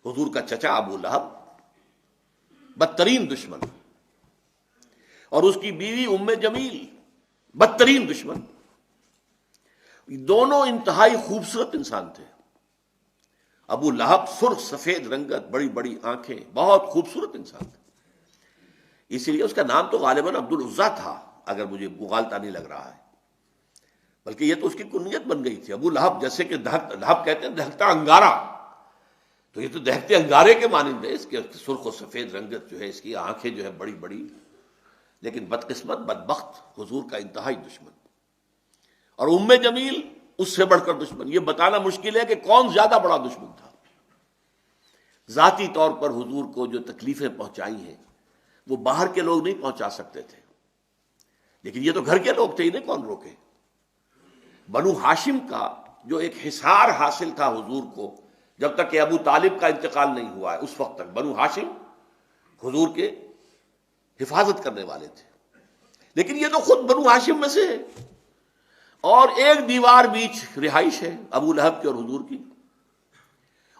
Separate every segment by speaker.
Speaker 1: حضور کا چچا ابو لہب بدترین دشمن، اور اس کی بیوی ام جمیل بدترین دشمن، دونوں انتہائی خوبصورت انسان تھے۔ ابو لہب سرخ سفید رنگت، بڑی بڑی آنکھیں، بہت خوبصورت انسان تھا، اسی لیے اس کا نام تو غالباً عبد العزیٰ تھا، اگر مجھے مغالطہ نہیں لگ رہا ہے، بلکہ یہ تو اس کی کنیت بن گئی تھی ابو لہب، جیسے کہ لہب کہتے ہیں دہکتا انگارہ، تو یہ تو دہکتے انگارے کے مانند ہے، اس کے سرخ و سفید رنگت جو ہے، اس کی آنکھیں جو ہے بڑی بڑی، لیکن بدقسمت بدبخت حضور کا انتہائی دشمن، اور ام جمیل اس سے بڑھ کر دشمن۔ یہ بتانا مشکل ہے کہ کون زیادہ بڑا دشمن تھا۔ ذاتی طور پر حضور کو جو تکلیفیں پہنچائی ہیں وہ باہر کے لوگ نہیں پہنچا سکتے تھے، لیکن یہ تو گھر کے لوگ تھے، انہیں کون روکے؟ بنو ہاشم کا جو ایک حصار حاصل تھا حضور کو، جب تک کہ ابو طالب کا انتقال نہیں ہوا ہے، اس وقت تک بنو ہاشم حضور کے حفاظت کرنے والے تھے، لیکن یہ تو خود بنو ہاشم میں سے ہے، اور ایک دیوار بیچ رہائش ہے ابو لہب کی اور حضور کی،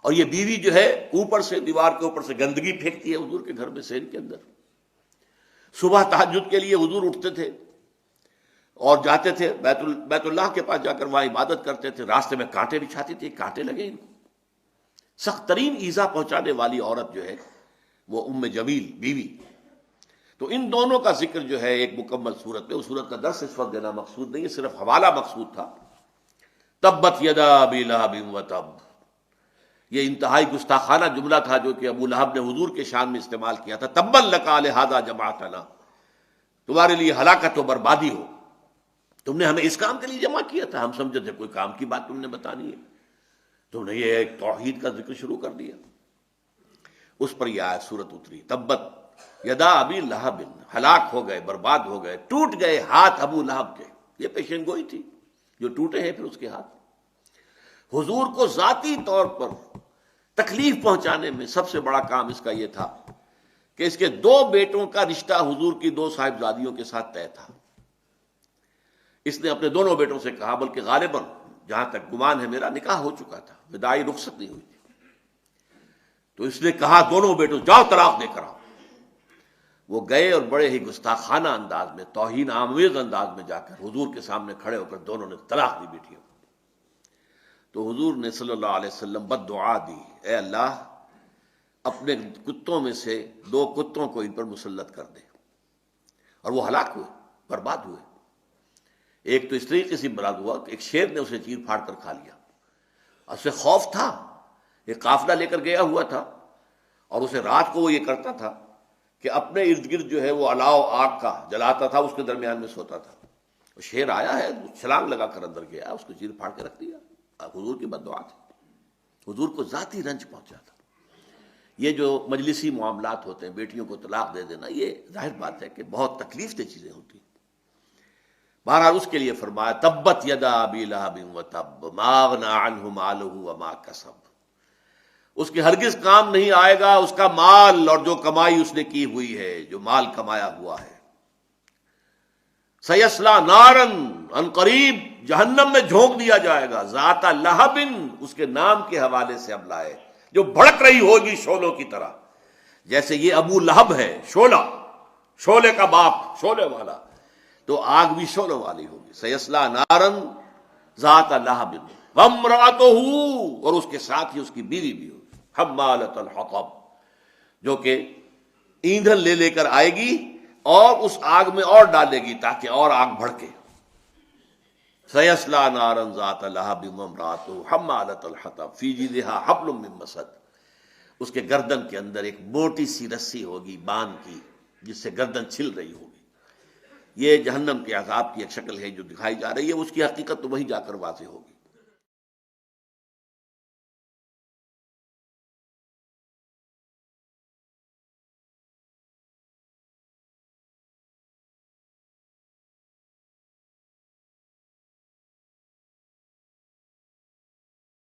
Speaker 1: اور یہ بیوی جو ہے اوپر سے دیوار کے اوپر سے گندگی پھینکتی ہے حضور کے گھر میں سین کے اندر۔ صبح تہجد کے لیے حضور اٹھتے تھے اور جاتے تھے بیت اللہ کے پاس، جا کر وہاں عبادت کرتے تھے، راستے میں کانٹے بچھاتی تھی، کانٹے لگے ان کو۔ سخت ترین ایذا پہنچانے والی عورت جو ہے وہ ام جمیل بیوی۔ تو ان دونوں کا ذکر جو ہے ایک مکمل صورت میں، اس صورت کا درس اس وقت دینا مقصود نہیں ہے، صرف حوالہ مقصود تھا۔ تبت یدا ابی لہب وتب، یہ انتہائی گستاخانہ جملہ تھا جو کہ ابو لہب نے حضور کے شان میں استعمال کیا تھا۔ تبا لک لہذا جمعتنا، تمہارے لیے ہلاکت و بربادی ہو، تم نے ہمیں اس کام کے لیے جمع کیا تھا، ہم سمجھے تھے کوئی کام کی بات تم نے بتانی ہے، تم نے یہ ایک توحید کا ذکر شروع کر دیا۔ اس پر یہ آیت سورت اتری، تبت یدا ابی لہب، ہلاک ہو گئے، برباد ہو گئے، ٹوٹ گئے ہاتھ ابو لہب کے۔ یہ پیشن گوئی تھی، جو ٹوٹے ہیں پھر اس کے ہاتھ۔ حضور کو ذاتی طور پر تکلیف پہنچانے میں سب سے بڑا کام اس کا یہ تھا کہ اس کے دو بیٹوں کا رشتہ حضور کی دو صاحبزادیوں کے ساتھ طے تھا۔ اس نے اپنے دونوں بیٹوں سے کہا، بلکہ غالباً جہاں تک گمان ہے میرا نکاح ہو چکا تھا، وداعی رخصت نہیں ہوئی تھی، تو اس نے کہا دونوں بیٹوں جاؤ طلاق دے کر آؤ۔ وہ گئے اور بڑے ہی گستاخانہ انداز میں، توہین آمیز انداز میں جا کر حضور کے سامنے کھڑے ہو کر دونوں نے طلاق دی بیٹیوں کو۔ تو حضور نے صلی اللہ علیہ وسلم بد دعا دی، اے اللہ اپنے کتوں میں سے دو کتوں کو ان پر مسلط کر دے، اور وہ ہلاک ہوئے، برباد ہوئے۔ ایک تو اس طریقے سے برباد ہوا کہ ایک شیر نے اسے چیر پھاڑ کر کھا لیا، اور اسے خوف تھا، ایک قافلہ لے کر گیا ہوا تھا، اور اسے رات کو وہ یہ کرتا تھا کہ اپنے ارد گرد جو ہے وہ الاؤ آگ کا جلاتا تھا، اس کے درمیان میں سوتا تھا۔ شیر آیا ہے، چھلانگ لگا کر اندر گیا، اس کو چیر پھاڑ کے رکھ دیا۔ حضور کی بد دعا تھی، حضور کو ذاتی رنج پہنچا تھا۔ یہ جو مجلسی معاملات ہوتے ہیں، بیٹیوں کو طلاق دے دینا، یہ ظاہر بات ہے کہ بہت تکلیف دہ چیزیں ہوتی ہیں۔ بہرحال اس کے لیے فرمایا تبت یدا ابی لہب وتب ما اغنی عنہ مالہ وما کسب، اس کے ہرگز کام نہیں آئے گا اس کا مال اور جو کمائی اس نے کی ہوئی ہے، جو مال کمایا ہوا ہے۔ سیصلی نارن، ان قریب جہنم میں جھونک دیا جائے گا، ذات لہب، اس کے نام کے حوالے سے اب لائے، جو بھڑک رہی ہوگی شعلوں کی طرح، جیسے یہ ابو لہب ہے شعلہ، شعلے کا باپ، شعلے والا، تو آگ بھی شعلوں والی ہوگی۔ سیصلی نارن ذات لہب وامرأتہ، اور اس کے ساتھ ہی اس کی بیوی بھی ہوگی، حمالۃ الحطب، جو کہ ایندھن لے لے کر آئے گی اور اس آگ میں اور ڈالے گی تاکہ اور آگ بھڑکے۔ سیصلی نارا ذات لہب وامرأتہ حمالۃ الحطب فی جیدہا حبل من مسد، اس کے گردن کے اندر ایک موٹی سی رسی ہوگی بان کی، جس سے گردن چھل رہی ہوگی۔ یہ جہنم کے عذاب کی ایک شکل ہے جو دکھائی جا رہی ہے، اس کی حقیقت تو وہیں جا کر واضح ہوگی۔